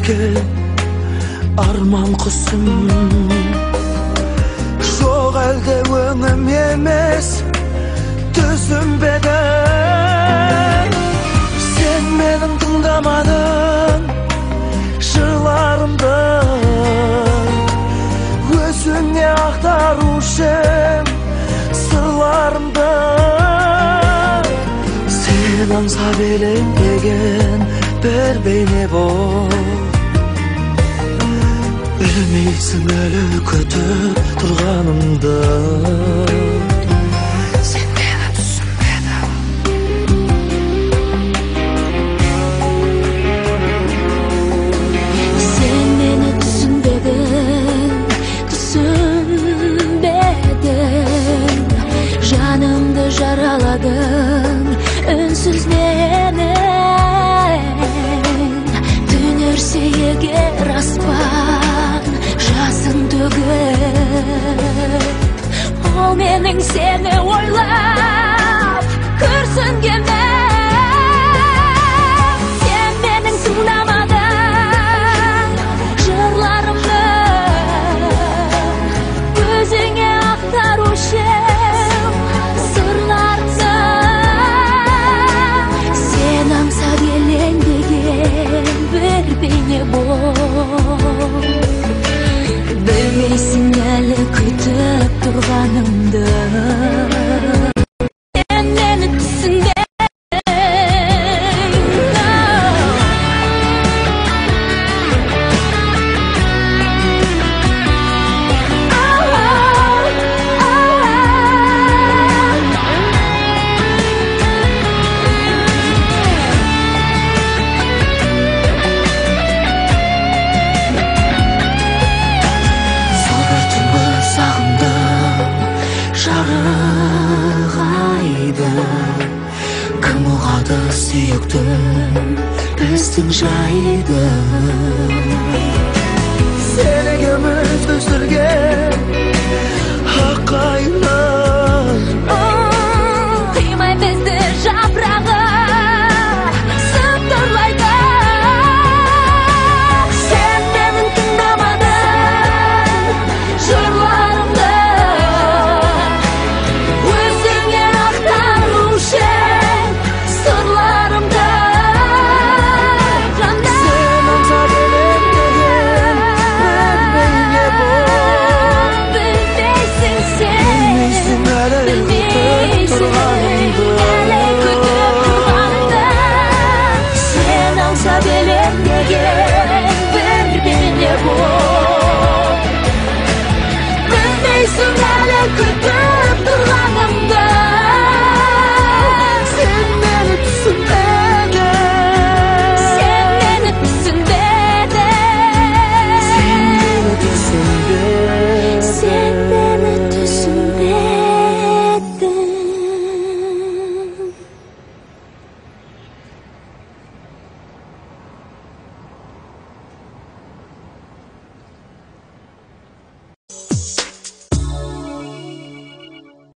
арман құсым жоқ әлде өңім емес түсім беді сен менің тыңдамадың жырларымды өзіңе ақтарушы сырларымды сен аңсап елеңдеген бір бейне бол білмейсің әлі күтіп тұрғанымды сен мені түсінбедің сен мені түсінбедің жанымды жараладың үнсіз менен түнерсе егер аспан жасын төгіп ол менің сені ойлап күрсінгенім сен менің тыңдамадың жырларымды өзіңе ақтарушы сырларымды сен аңсап елеңдеген бір бейне бол білмейсің әлі күтіп тұрғанымды сен мені түсінбедің жарық айды кім ұғады сүйіктім біздің жайды